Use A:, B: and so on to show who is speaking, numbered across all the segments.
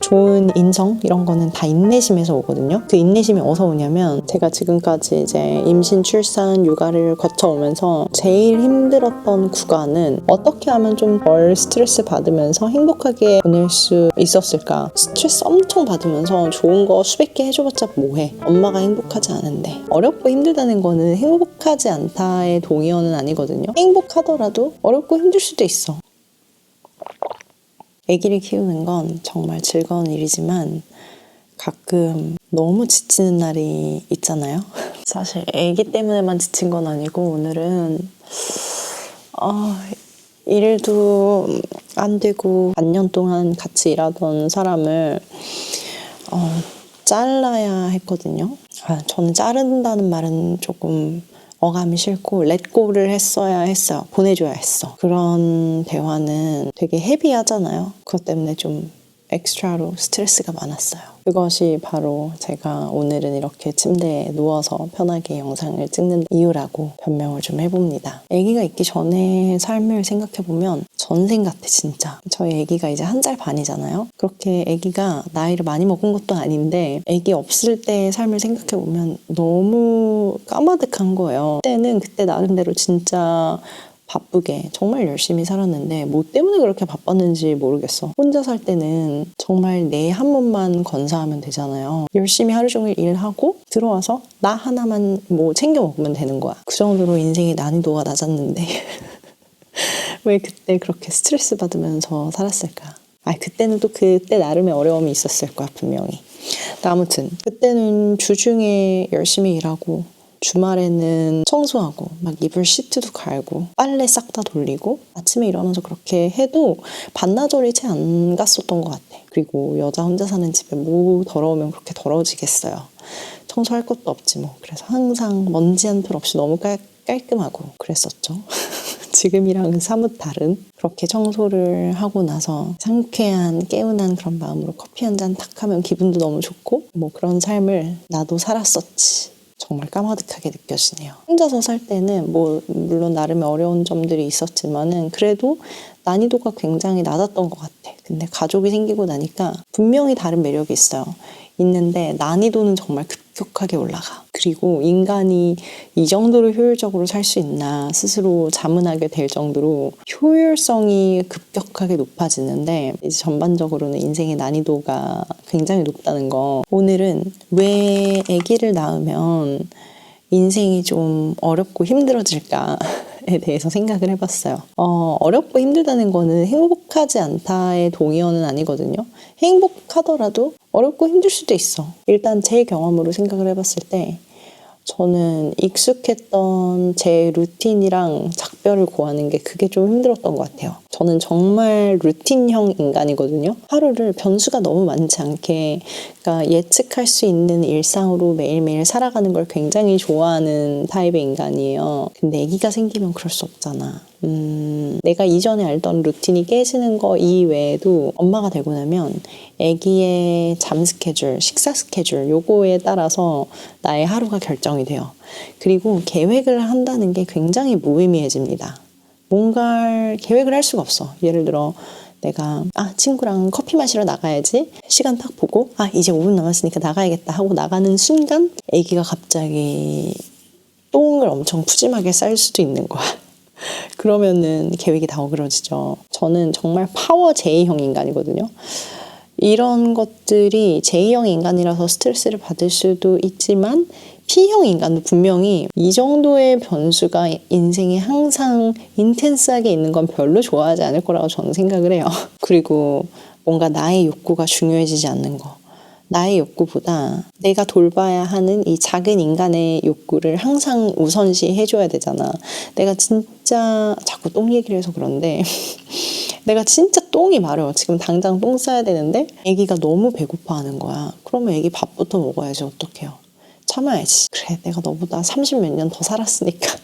A: 좋은 인성 이런 거는 다 인내심에서 오거든요. 그 인내심이 어디서 오냐면 제가 지금까지 이제 임신, 출산, 육아를 거쳐오면서 제일 힘들었던 구간은 어떻게 하면 좀 덜 스트레스 받으면서 행복하게 보낼 수 있었을까. 스트레스 엄청 받으면서 좋은 거 수백 개 해줘봤자 뭐해. 엄마가 행복하지 않은데. 어렵고 힘들다는 거는 행복하지 않다의 동의어는 아니거든요. 행복하더라도 어렵고 힘들 수도 있어. 아기를 키우는 건 정말 즐거운 일이지만 가끔 너무 지치는 날이 있잖아요. 사실 아기 때문에만 지친 건 아니고 오늘은 일도 안 되고 반년 동안 같이 일하던 사람을 잘라야 했거든요. 저는 자른다는 말은 조금 어감이 싫고 렛고를 했어야 했어요. 보내줘야 했어. 그런 대화는 되게 헤비하잖아요. 그것 때문에 좀 엑스트라로 스트레스가 많았어요. 그것이 바로 제가 오늘은 이렇게 침대에 누워서 편하게 영상을 찍는 이유라고 변명을 좀 해봅니다. 아기가 있기 전에 삶을 생각해보면 전생 같아 진짜. 저희 아기가 이제 1살 반이잖아요. 그렇게 아기가 나이를 많이 먹은 것도 아닌데 아기 없을 때의 삶을 생각해보면 너무 까마득한 거예요. 그때는 그때 나름대로 진짜 바쁘게 정말 열심히 살았는데 뭐 때문에 그렇게 바빴는지 모르겠어. 혼자 살 때는 정말 내 한 몸만 건사하면 되잖아요. 열심히 하루 종일 일하고 들어와서 나 하나만 뭐 챙겨 먹으면 되는 거야. 그 정도로 인생의 난이도가 낮았는데 왜 그때 그렇게 스트레스 받으면서 살았을까? 그때는 또 그때 나름의 어려움이 있었을 거야 분명히. 아무튼 그때는 주중에 열심히 일하고 주말에는 청소하고 막 이불 시트도 갈고 빨래 싹 다 돌리고 아침에 일어나서 그렇게 해도 반나절이 채 안 갔었던 것 같아. 그리고 여자 혼자 사는 집에 뭐 더러우면 그렇게 더러워지겠어요. 청소할 것도 없지 뭐. 그래서 항상 먼지 한 톨 없이 너무 깔끔하고 그랬었죠. 지금이랑은 사뭇 다른 그렇게 청소를 하고 나서 상쾌한 개운한 그런 마음으로 커피 한 잔 탁 하면 기분도 너무 좋고 뭐 그런 삶을 나도 살았었지. 정말 까마득하게 느껴지네요. 혼자서 살 때는 뭐 물론 나름의 어려운 점들이 있었지만은 그래도 난이도가 굉장히 낮았던 것 같아. 근데 가족이 생기고 나니까 분명히 다른 매력이 있어요. 있는데 난이도는 정말 급격하게 올라가. 그리고 인간이 이 정도로 효율적으로 살 수 있나 스스로 자문하게 될 정도로 효율성이 급격하게 높아지는데 이제 전반적으로는 인생의 난이도가 굉장히 높다는 거. 오늘은 왜 아기를 낳으면 인생이 좀 어렵고 힘들어질까에 대해서 생각을 해봤어요. 어렵고 힘들다는 거는 행복하지 않다의 동의어는 아니거든요. 행복하더라도 어렵고 힘들 수도 있어. 일단 제 경험으로 생각을 해봤을 때 저는 익숙했던 제 루틴이랑 작별을 고하는 게 그게 좀 힘들었던 것 같아요. 저는 정말 루틴형 인간이거든요. 하루를 변수가 너무 많지 않게 그러니까 예측할 수 있는 일상으로 매일매일 살아가는 걸 굉장히 좋아하는 타입의 인간이에요. 근데 아기가 생기면 그럴 수 없잖아. 내가 이전에 알던 루틴이 깨지는 거 이외에도 엄마가 되고 나면 아기의 잠 스케줄, 식사 스케줄 요거에 따라서 나의 하루가 결정이 돼요. 그리고 계획을 한다는 게 굉장히 무의미해집니다. 뭔가 계획을 할 수가 없어. 예를 들어 내가 친구랑 커피 마시러 나가야지 시간 딱 보고 이제 5분 남았으니까 나가야겠다 하고 나가는 순간 아기가 갑자기 똥을 엄청 푸짐하게 쌀 수도 있는 거야. 그러면은 계획이 다 어그러지죠. 저는 정말 파워 J형 인간이거든요. 이런 것들이 J형 인간이라서 스트레스를 받을 수도 있지만 P형 인간도 분명히 이 정도의 변수가 인생에 항상 인텐스하게 있는 건 별로 좋아하지 않을 거라고 저는 생각을 해요. 그리고 뭔가 나의 욕구가 중요해지지 않는 거. 나의 욕구보다 내가 돌봐야 하는 이 작은 인간의 욕구를 항상 우선시 해줘야 되잖아. 내가 진짜 자꾸 똥 얘기를 해서 그런데 내가 진짜 똥이 마려워. 지금 당장 똥 싸야 되는데 아기가 너무 배고파하는 거야. 그러면 아기 밥부터 먹어야지 어떡해요. 참아야지. 그래 내가 너보다 30몇 년 더 살았으니까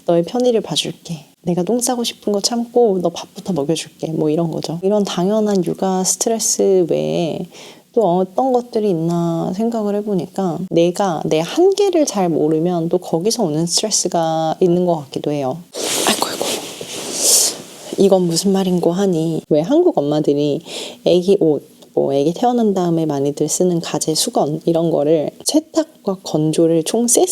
A: 너의 편의를 봐줄게. 내가 똥 싸고 싶은 거 참고 너 밥부터 먹여줄게. 뭐 이런 거죠. 이런 당연한 육아 스트레스 외에 또 어떤 것들이 있나 생각을 해보니까 내가 내 한계를 잘 모르면 또 거기서 오는 스트레스가 있는 것 같기도 해요. 아이고 이건 무슨 말인고 하니 왜 한국 엄마들이 애기 옷, 뭐 아기 태어난 다음에 많이들 쓰는 가제 수건 이런 거를 세탁과 건조를 총 세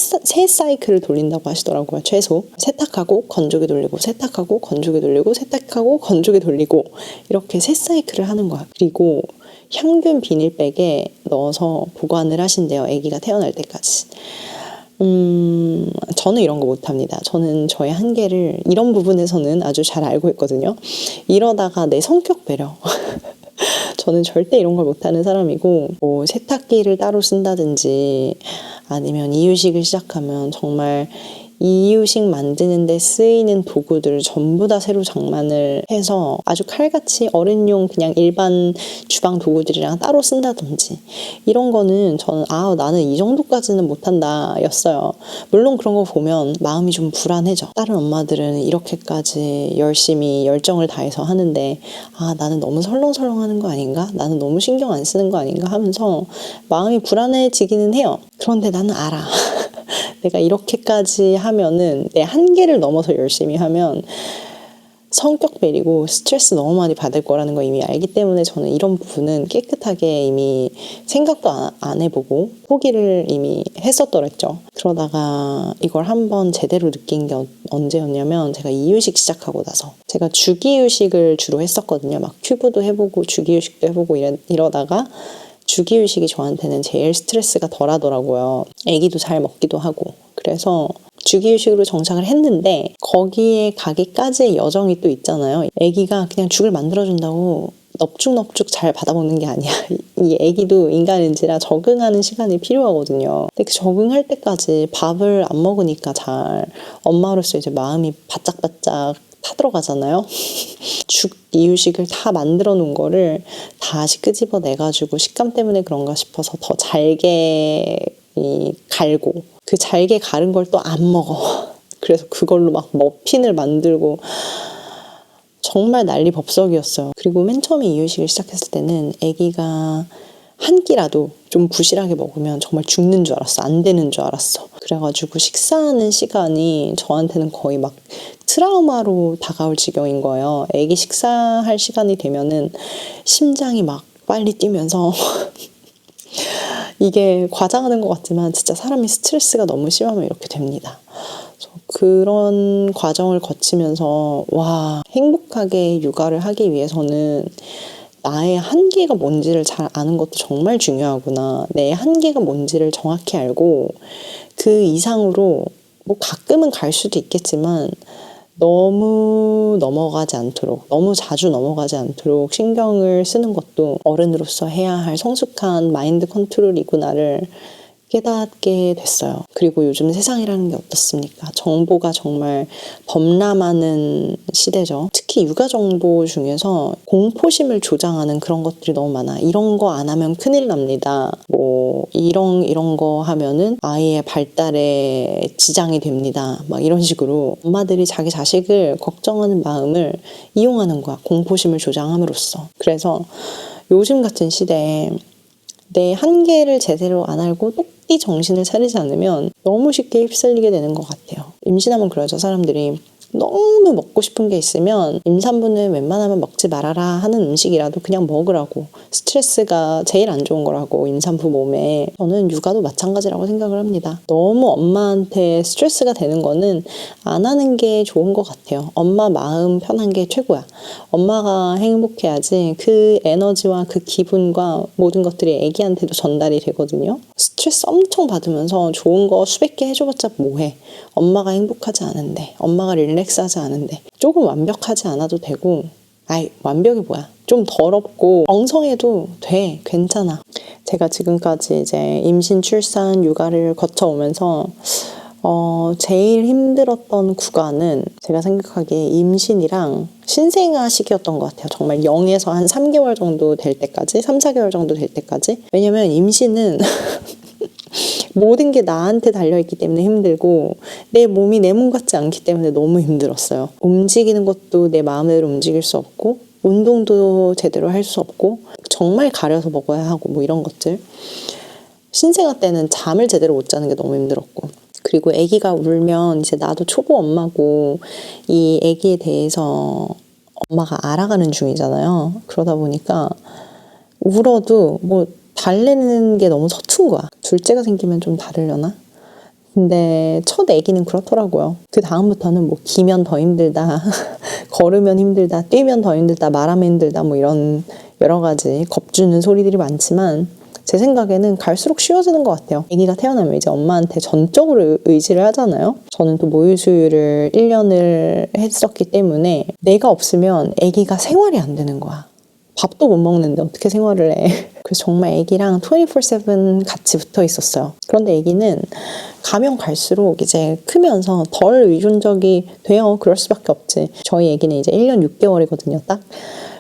A: 사이클을 돌린다고 하시더라고요. 최소 세탁하고 건조기 돌리고 세탁하고 건조기 돌리고 세탁하고 건조기 돌리고 이렇게 세 사이클을 하는 거야. 그리고 향균 비닐백에 넣어서 보관을 하신대요. 아기가 태어날 때까지. 저는 이런 거 못합니다. 저는 저의 한계를 이런 부분에서는 아주 잘 알고 있거든요. 이러다가 내 성격 배려. 저는 절대 이런 걸 못하는 사람이고, 뭐 세탁기를 따로 쓴다든지 아니면 이유식을 시작하면 정말 이유식 만드는 데 쓰이는 도구들을 전부 다 새로 장만을 해서 아주 칼같이 어른용 그냥 일반 주방 도구들이랑 따로 쓴다든지 이런 거는 저는 나는 이 정도까지는 못한다 였어요. 물론 그런 거 보면 마음이 좀 불안해져. 다른 엄마들은 이렇게까지 열심히 열정을 다해서 하는데 나는 너무 설렁설렁 하는 거 아닌가? 나는 너무 신경 안 쓰는 거 아닌가? 하면서 마음이 불안해지기는 해요. 그런데 나는 알아. 내가 이렇게까지 하면은 내 한계를 넘어서 열심히 하면 성격 베리고 스트레스 너무 많이 받을 거라는 거 이미 알기 때문에 저는 이런 부분은 깨끗하게 이미 생각도 안 해보고 포기를 이미 했었더랬죠. 그러다가 이걸 한번 제대로 느낀 게 언제였냐면 제가 이유식 시작하고 나서 제가 주기유식을 주로 했었거든요. 막 튜브도 해보고 주기유식도 해보고 이러다가 주기유식이 저한테는 제일 스트레스가 덜 하더라고요. 애기도 잘 먹기도 하고. 그래서 주기유식으로 정착을 했는데 거기에 가기까지의 여정이 또 있잖아요. 애기가 그냥 죽을 만들어준다고 넙죽넙죽 잘 받아먹는 게 아니야. 이 애기도 인간인지라 적응하는 시간이 필요하거든요. 근데 그 적응할 때까지 밥을 안 먹으니까 잘 엄마로서 이제 마음이 바짝바짝 타들어가잖아요. 죽 이유식을 다 만들어 놓은 거를 다시 끄집어내가지고 식감 때문에 그런가 싶어서 더 잘게 갈고 그 잘게 갈은 걸 또 안 먹어. 그래서 그걸로 막 머핀을 만들고 정말 난리 법석이었어요. 그리고 맨 처음에 이유식을 시작했을 때는 아기가 한 끼라도 좀 부실하게 먹으면 정말 죽는 줄 알았어. 안 되는 줄 알았어. 그래가지고 식사하는 시간이 저한테는 거의 막 트라우마로 다가올 지경인 거예요. 애기 식사할 시간이 되면은 심장이 막 빨리 뛰면서 이게 과장하는 것 같지만 진짜 사람이 스트레스가 너무 심하면 이렇게 됩니다. 그런 과정을 거치면서 행복하게 육아를 하기 위해서는 나의 한계가 뭔지를 잘 아는 것도 정말 중요하구나. 내 한계가 뭔지를 정확히 알고 그 이상으로 뭐 가끔은 갈 수도 있겠지만 너무 넘어가지 않도록, 너무 자주 넘어가지 않도록 신경을 쓰는 것도 어른으로서 해야 할 성숙한 마인드 컨트롤이구나를 깨닫게 됐어요. 그리고 요즘 세상이라는 게 어떻습니까? 정보가 정말 범람하는 시대죠. 특히 육아 정보 중에서 공포심을 조장하는 그런 것들이 너무 많아. 이런 거 안 하면 큰일 납니다. 뭐 이런 거 하면은 아이의 발달에 지장이 됩니다. 막 이런 식으로 엄마들이 자기 자식을 걱정하는 마음을 이용하는 거야. 공포심을 조장함으로써. 그래서 요즘 같은 시대에 내 한계를 제대로 안 알고 똑띠 정신을 차리지 않으면 너무 쉽게 휩쓸리게 되는 것 같아요. 임신하면 그러죠. 사람들이 너무 먹고 싶은 게 있으면 임산부는 웬만하면 먹지 말아라 하는 음식이라도 그냥 먹으라고. 스트레스가 제일 안 좋은 거라고 임산부 몸에. 저는 육아도 마찬가지라고 생각을 합니다. 너무 엄마한테 스트레스가 되는 거는 안 하는 게 좋은 것 같아요. 엄마 마음 편한 게 최고야. 엄마가 행복해야지 그 에너지와 그 기분과 모든 것들이 애기한테도 전달이 되거든요. 스트레스 엄청 받으면서 좋은 거 수백 개 해줘봤자 뭐해. 엄마가 행복하지 않은데, 엄마가 릴렉스하지 않은데, 조금 완벽하지 않아도 되고, 완벽이 뭐야. 좀 더럽고 엉성해도 돼. 괜찮아. 제가 지금까지 이제 임신, 출산, 육아를 거쳐오면서 제일 힘들었던 구간은 제가 생각하기에 임신이랑 신생아 시기였던 것 같아요. 정말 0에서 한 3개월 정도 될 때까지, 3, 4개월 정도 될 때까지. 왜냐면 임신은 모든 게 나한테 달려있기 때문에 힘들고 내 몸이 내 몸 같지 않기 때문에 너무 힘들었어요. 움직이는 것도 내 마음대로 움직일 수 없고 운동도 제대로 할 수 없고 정말 가려서 먹어야 하고 뭐 이런 것들. 신생아 때는 잠을 제대로 못 자는 게 너무 힘들었고 그리고 아기가 울면 이제 나도 초보 엄마고 이 아기에 대해서 엄마가 알아가는 중이잖아요. 그러다 보니까 울어도 뭐 달래는 게 너무 서툰 거야. 둘째가 생기면 좀 다르려나? 근데 첫 아기는 그렇더라고요. 그 다음부터는 뭐 기면 더 힘들다, 걸으면 힘들다, 뛰면 더 힘들다, 말하면 힘들다, 뭐 이런 여러 가지 겁주는 소리들이 많지만 제 생각에는 갈수록 쉬워지는 것 같아요. 아기가 태어나면 이제 엄마한테 전적으로 의지를 하잖아요. 저는 또 모유수유를 1년을 했었기 때문에 내가 없으면 아기가 생활이 안 되는 거야. 밥도 못 먹는데 어떻게 생활을 해. 그래서 정말 아기랑 24/7 같이 붙어 있었어요. 그런데 아기는 가면 갈수록 이제 크면서 덜 의존적이 돼요. 그럴 수밖에 없지. 저희 아기는 이제 1년 6개월이거든요, 딱.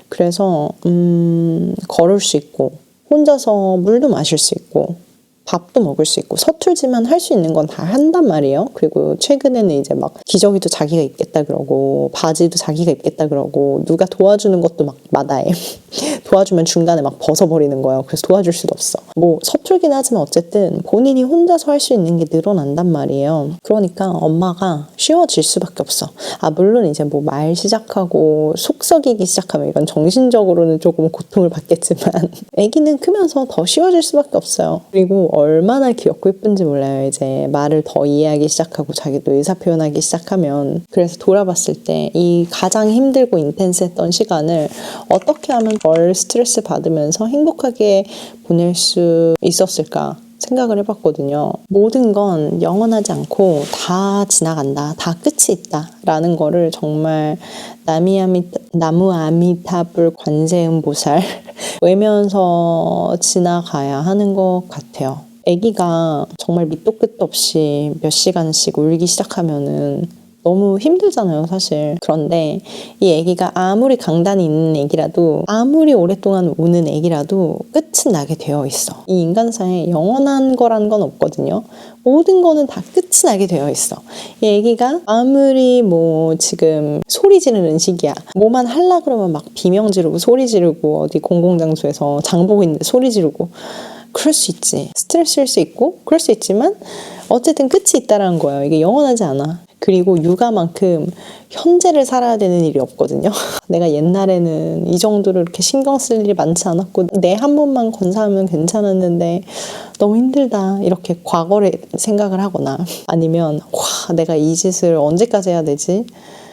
A: 그래서 걸을 수 있고 혼자서 물도 마실 수 있고 밥도 먹을 수 있고 서툴지만 할 수 있는 건 다 한단 말이에요. 그리고 최근에는 이제 막 기저귀도 자기가 입겠다 그러고 바지도 자기가 입겠다 그러고 누가 도와주는 것도 막 마다해. 도와주면 중간에 막 벗어버리는 거예요. 그래서 도와줄 수도 없어. 뭐 서툴긴 하지만 어쨌든 본인이 혼자서 할 수 있는 게 늘어난단 말이에요. 그러니까 엄마가 쉬워질 수밖에 없어. 아 물론 이제 뭐 말 시작하고 속 썩이기 시작하면 이건 정신적으로는 조금 고통을 받겠지만 아기는 크면서 더 쉬워질 수밖에 없어요. 그리고 얼마나 귀엽고 예쁜지 몰라요. 이제 말을 더 이해하기 시작하고 자기도 의사 표현하기 시작하면. 그래서 돌아봤을 때 이 가장 힘들고 인텐스했던 시간을 어떻게 하면 덜 스트레스 받으면서 행복하게 보낼 수 있었을까 생각을 해봤거든요. 모든 건 영원하지 않고 다 지나간다, 다 끝이 있다 라는 거를 정말 나무 아미타불 관세음보살 외면서 지나가야 하는 것 같아요. 아기가 정말 밑도 끝도 없이 몇 시간씩 울기 시작하면은 너무 힘들잖아요, 사실. 그런데 이 아기가 아무리 강단이 있는 아기라도 아무리 오랫동안 우는 아기라도 끝은 나게 되어 있어. 이 인간사에 영원한 거라는 건 없거든요. 모든 거는 다 끝이 나게 되어 있어. 이 아기가 아무리 뭐 지금 소리 지르는 시기야. 뭐만 하려 그러면 막 비명 지르고 소리 지르고 어디 공공장소에서 장 보고 있는데 소리 지르고 그럴 수 있지. 스트레스일 수 있고 그럴 수 있지만 어쨌든 끝이 있다라는 거예요. 이게 영원하지 않아. 그리고 육아만큼 현재를 살아야 되는 일이 없거든요. 내가 옛날에는 이 정도로 이렇게 신경 쓸 일이 많지 않았고 내 한 번만 건사하면 괜찮았는데 너무 힘들다 이렇게 과거를 생각을 하거나 아니면 와 내가 이 짓을 언제까지 해야 되지?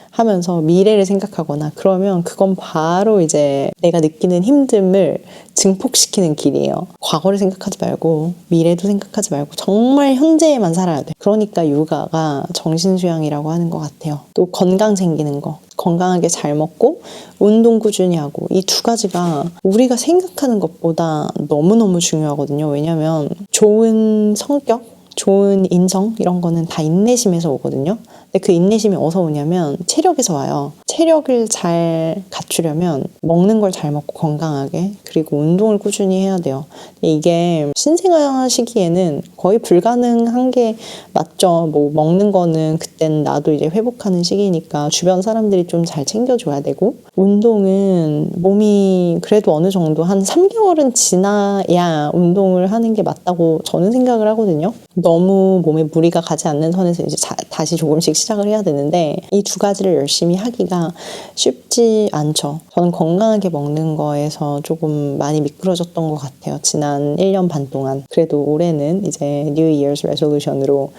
A: 하면서 미래를 생각하거나 그러면 그건 바로 이제 내가 느끼는 힘듦을 증폭시키는 길이에요. 과거를 생각하지 말고 미래도 생각하지 말고 정말 현재에만 살아야 돼. 그러니까 육아가 정신수양이라고 하는 것 같아요. 또 건강 생기는 거. 건강하게 잘 먹고 운동 꾸준히 하고 이 두 가지가 우리가 생각하는 것보다 너무너무 중요하거든요. 왜냐면 좋은 성격, 좋은 인성 이런 거는 다 인내심에서 오거든요. 근데 그 인내심이 어디서 오냐면 체력에서 와요. 체력을 잘 갖추려면 먹는 걸 잘 먹고 건강하게 그리고 운동을 꾸준히 해야 돼요. 이게 신생아 시기에는 거의 불가능한 게 맞죠. 뭐 먹는 거는 그땐 나도 이제 회복하는 시기니까 주변 사람들이 좀 잘 챙겨줘야 되고 운동은 몸이 그래도 어느 정도 한 3개월은 지나야 운동을 하는 게 맞다고 저는 생각을 하거든요. 너무 몸에 무리가 가지 않는 선에서 이제 다시 조금씩 시작을 해야 되는데 이 두 가지를 열심히 하기가 쉽지 않죠. 저는 건강하게 먹는 거에서 조금 많이 미끄러졌던 것 같아요. 지난 1년 반 동안. 그래도 올해는 이제 New Year's Resolution으로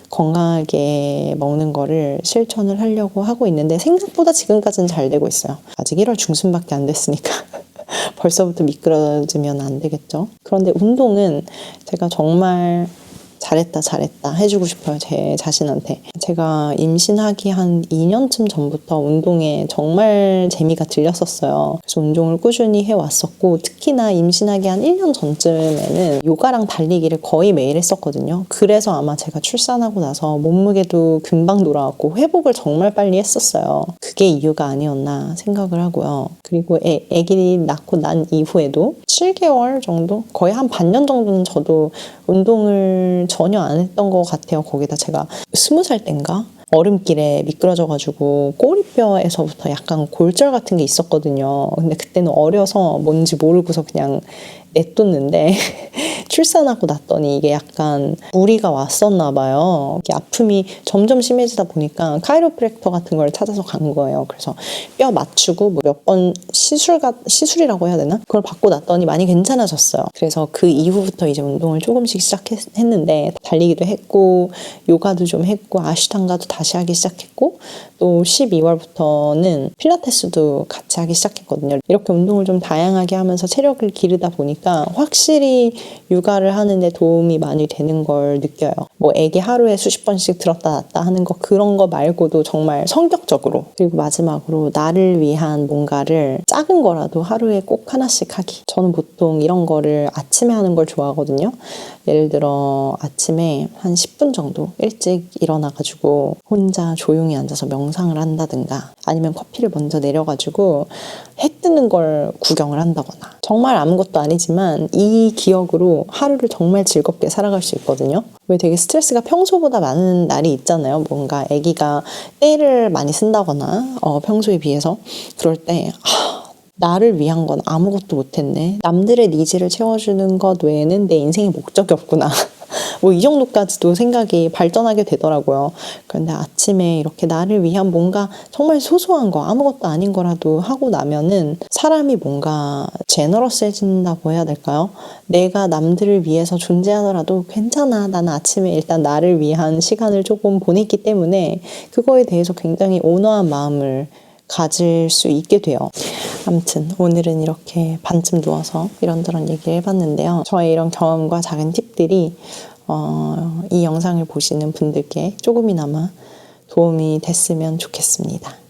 A: 건강하게 먹는 거를 실천을 하려고 하고 있는데 생각보다 지금까지는 잘 되고 있어요. 아직 1월 중순밖에 안 됐으니까 벌써부터 미끄러지면 안 되겠죠. 그런데 운동은 제가 정말 잘했다 해주고 싶어요. 제 자신한테. 제가 임신하기 한 2년쯤 전부터 운동에 정말 재미가 들렸었어요. 그래서 운동을 꾸준히 해왔었고 특히나 임신하기 한 1년 전쯤에는 요가랑 달리기를 거의 매일 했었거든요. 그래서 아마 제가 출산하고 나서 몸무게도 금방 돌아왔고 회복을 정말 빨리 했었어요. 그게 이유가 아니었나 생각을 하고요. 그리고 아기 낳고 난 이후에도 7개월 정도? 거의 한 반년 정도는 저도 운동을 전혀 안 했던 것 같아요. 거기다 제가 20살 땐가? 얼음길에 미끄러져가지고 꼬리뼈에서부터 약간 골절 같은 게 있었거든요. 근데 그때는 어려서 뭔지 모르고서 그냥 냅뒀는데 출산하고 났더니 이게 약간 무리가 왔었나 봐요. 이게 아픔이 점점 심해지다 보니까 카이로프랙터 같은 걸 찾아서 간 거예요. 그래서 뼈 맞추고 뭐 몇 번 시술이라고 해야 되나? 그걸 받고 났더니 많이 괜찮아졌어요. 그래서 그 이후부터 이제 운동을 조금씩 시작했는데 달리기도 했고 요가도 좀 했고 아시탄가도 다시 하기 시작했고 또 12월부터는 필라테스도 같이 하기 시작했거든요. 이렇게 운동을 좀 다양하게 하면서 체력을 기르다 보니까 확실히 육아를 하는데 도움이 많이 되는 걸 느껴요. 뭐 애기 하루에 수십 번씩 들었다 놨다 하는 거 그런 거 말고도 정말 성격적으로. 그리고 마지막으로 나를 위한 뭔가를 작은 거라도 하루에 꼭 하나씩 하기. 저는 보통 이런 거를 아침에 하는 걸 좋아하거든요. 예를 들어 아침에 한 10분 정도 일찍 일어나가지고 혼자 조용히 앉아서 명상을 한다든가 아니면 커피를 먼저 내려가지고 해 뜨는 걸 구경을 한다거나 정말 아무것도 아니지만 이 기억으로 하루를 정말 즐겁게 살아갈 수 있거든요. 왜 되게 스트레스가 평소보다 많은 날이 있잖아요. 뭔가 아기가 떼를 많이 쓴다거나 평소에 비해서 그럴 때 나를 위한 건 아무것도 못했네. 남들의 니즈를 채워주는 것 외에는 내 인생에 목적이 없구나. 뭐 이 정도까지도 생각이 발전하게 되더라고요. 그런데 아침에 이렇게 나를 위한 뭔가 정말 소소한 거 아무것도 아닌 거라도 하고 나면은 사람이 뭔가 제너러스해진다고 해야 될까요? 내가 남들을 위해서 존재하더라도 괜찮아. 나는 아침에 일단 나를 위한 시간을 조금 보냈기 때문에 그거에 대해서 굉장히 온화한 마음을 가질 수 있게 돼요. 아무튼 오늘은 이렇게 반쯤 누워서 이런저런 얘기를 해봤는데요. 저의 이런 경험과 작은 팁들이 이 영상을 보시는 분들께 조금이나마 도움이 됐으면 좋겠습니다.